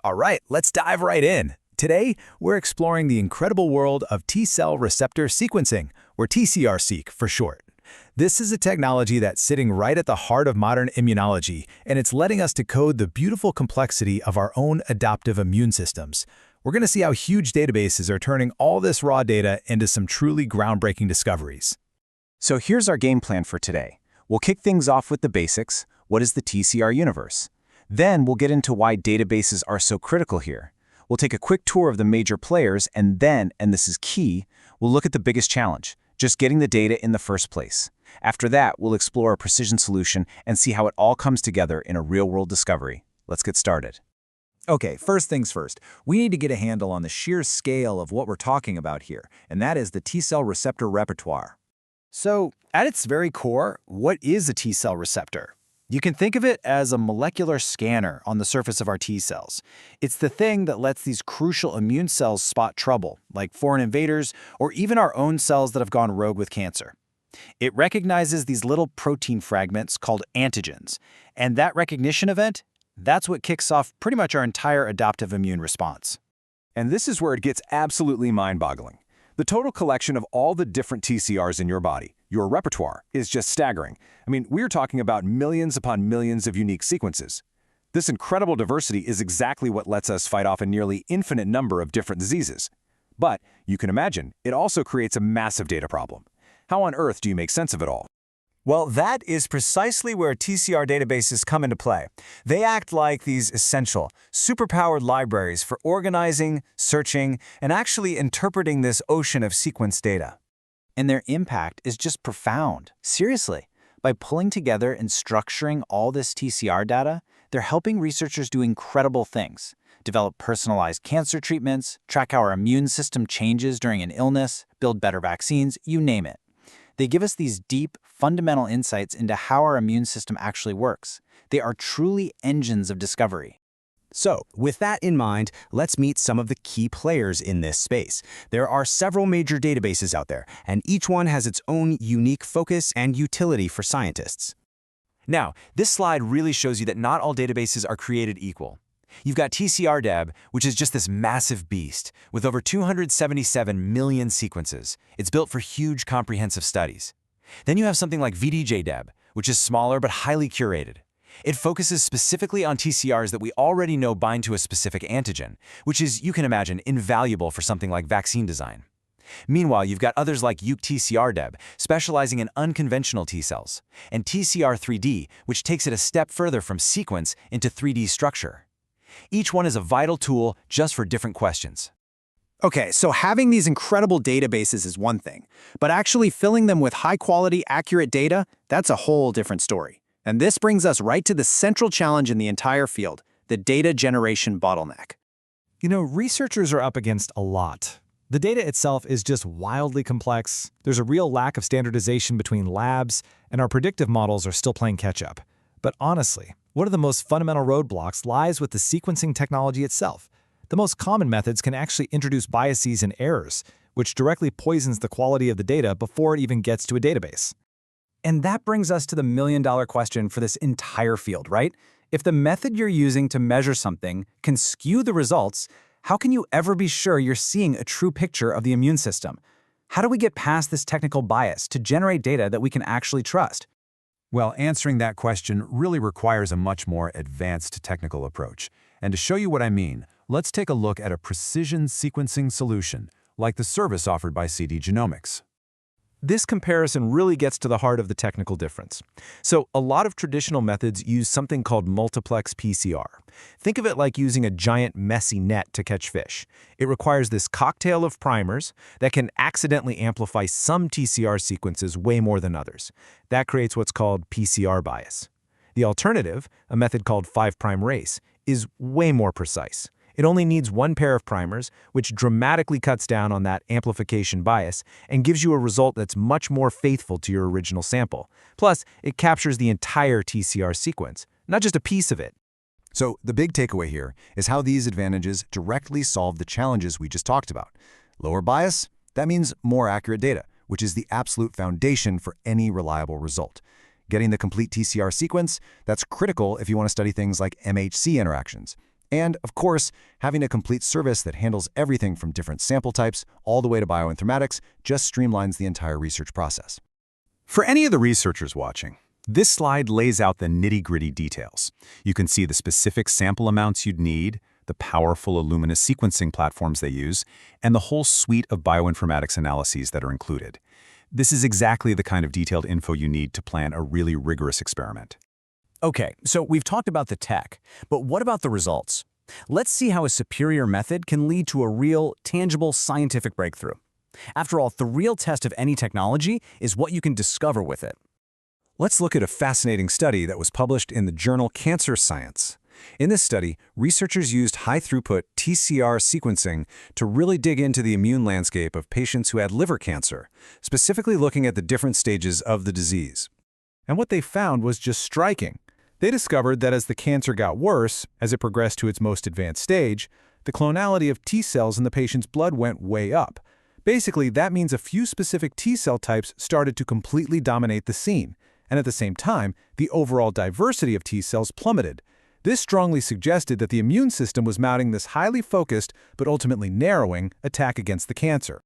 All right, let's dive right in. Today, we're exploring the incredible world of T-cell receptor sequencing, or TCR-Seq for short. This is a technology that's sitting right at the heart of modern immunology, and it's letting us decode the beautiful complexity of our own adaptive immune systems. We're going to see how huge databases are turning all this raw data into some truly groundbreaking discoveries. So here's our game plan for today. We'll kick things off with the basics. What is the TCR universe? Then we'll get into why databases are so critical here. We'll take a quick tour of the major players, and then, and this is key, we'll look at the biggest challenge, just getting the data in the first place. After that, we'll explore a precision solution and see how it all comes together in a real-world discovery. Let's get started. Okay, first things first, we need to get a handle on the sheer scale of what we're talking about here, and that is the T-cell receptor repertoire. So, at its very core, what is a T-cell receptor? You can think of it as a molecular scanner on the surface of our T cells. It's the thing that lets these crucial immune cells spot trouble, like foreign invaders or even our own cells that have gone rogue with cancer. It recognizes these little protein fragments called antigens, and that recognition event, that's what kicks off pretty much our entire adaptive immune response. And this is where it gets absolutely mind-boggling. The total collection of all the different TCRs in your body, your repertoire, is just staggering. I mean, we're talking about millions upon millions of unique sequences. This incredible diversity is exactly what lets us fight off a nearly infinite number of different diseases. But, you can imagine, it also creates a massive data problem. How on earth do you make sense of it all? Well, that is precisely where TCR databases come into play. They act like these essential, superpowered libraries for organizing, searching, and actually interpreting this ocean of sequence data. And their impact is just profound. Seriously, by pulling together and structuring all this TCR data, they're helping researchers do incredible things. Develop personalized cancer treatments, track how our immune system changes during an illness, build better vaccines, you name it. They give us these deep, fundamental insights into how our immune system actually works. They are truly engines of discovery. So, with that in mind, let's meet some of the key players in this space. There are several major databases out there, and each one has its own unique focus and utility for scientists. Now, this slide really shows you that not all databases are created equal. You've got TCRDb, which is just this massive beast, with over 277 million sequences. It's built for huge comprehensive studies. Then you have something like VDJDeb, which is smaller but highly curated. It focuses specifically on TCRs that we already know bind to a specific antigen, which is, you can imagine, invaluable for something like vaccine design. Meanwhile, you've got others like UTCRDeb, specializing in unconventional T cells, and TCR3D, which takes it a step further from sequence into 3D structure. Each one is a vital tool just for different questions. Okay, so having these incredible databases is one thing, but actually filling them with high-quality, accurate data, that's a whole different story. And this brings us right to the central challenge in the entire field, the data generation bottleneck. You know, researchers are up against a lot. The data itself is just wildly complex. There's a real lack of standardization between labs, and our predictive models are still playing catch-up. But honestly, one of the most fundamental roadblocks lies with the sequencing technology itself. The most common methods can actually introduce biases and errors, which directly poisons the quality of the data before it even gets to a database. And that brings us to the million-dollar question for this entire field, right? If the method you're using to measure something can skew the results, how can you ever be sure you're seeing a true picture of the immune system? How do we get past this technical bias to generate data that we can actually trust? Well, answering that question really requires a much more advanced technical approach. And to show you what I mean, let's take a look at a precision sequencing solution, like the service offered by CD Genomics. This comparison really gets to the heart of the technical difference. So, a lot of traditional methods use something called multiplex PCR. Think of it like using a giant messy net to catch fish. It requires this cocktail of primers that can accidentally amplify some TCR sequences way more than others. That creates what's called PCR bias. The alternative, a method called 5' race, is way more precise. It only needs one pair of primers, which dramatically cuts down on that amplification bias and gives you a result that's much more faithful to your original sample. Plus, it captures the entire TCR sequence, not just a piece of it. So the big takeaway here is how these advantages directly solve the challenges we just talked about. Lower bias, that means more accurate data, which is the absolute foundation for any reliable result. Getting the complete TCR sequence, that's critical if you want to study things like MHC interactions. And, of course, having a complete service that handles everything from different sample types all the way to bioinformatics just streamlines the entire research process. For any of the researchers watching, this slide lays out the nitty-gritty details. You can see the specific sample amounts you'd need, the powerful Illumina sequencing platforms they use, and the whole suite of bioinformatics analyses that are included. This is exactly the kind of detailed info you need to plan a really rigorous experiment. Okay, so we've talked about the tech, but what about the results? Let's see how a superior method can lead to a real, tangible scientific breakthrough. After all, the real test of any technology is what you can discover with it. Let's look at a fascinating study that was published in the journal Cancer Science. In this study, researchers used high-throughput TCR sequencing to really dig into the immune landscape of patients who had liver cancer, specifically looking at the different stages of the disease. And what they found was just striking. They discovered that as the cancer got worse, as it progressed to its most advanced stage, the clonality of T cells in the patient's blood went way up. Basically, that means a few specific T cell types started to completely dominate the scene, and at the same time, the overall diversity of T cells plummeted. This strongly suggested that the immune system was mounting this highly focused, but ultimately narrowing, attack against the cancer.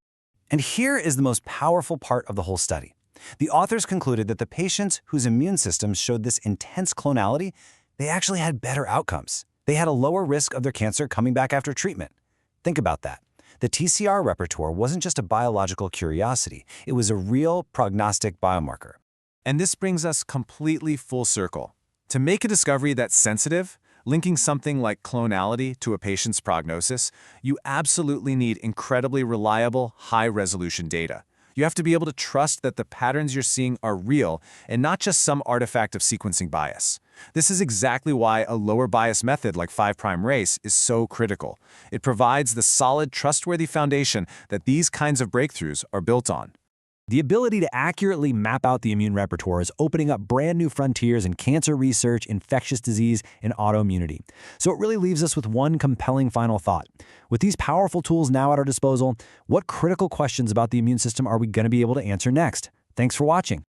And here is the most powerful part of the whole study. The authors concluded that the patients whose immune systems showed this intense clonality, they actually had better outcomes. They had a lower risk of their cancer coming back after treatment. Think about that. The TCR repertoire wasn't just a biological curiosity, it was a real prognostic biomarker. And this brings us completely full circle. To make a discovery that's sensitive, linking something like clonality to a patient's prognosis, you absolutely need incredibly reliable, high-resolution data. You have to be able to trust that the patterns you're seeing are real and not just some artifact of sequencing bias. This is exactly why a lower bias method like 5' race is so critical. It provides the solid, trustworthy foundation that these kinds of breakthroughs are built on. The ability to accurately map out the immune repertoire is opening up brand new frontiers in cancer research, infectious disease, and autoimmunity. So it really leaves us with one compelling final thought. With these powerful tools now at our disposal, what critical questions about the immune system are we going to be able to answer next? Thanks for watching.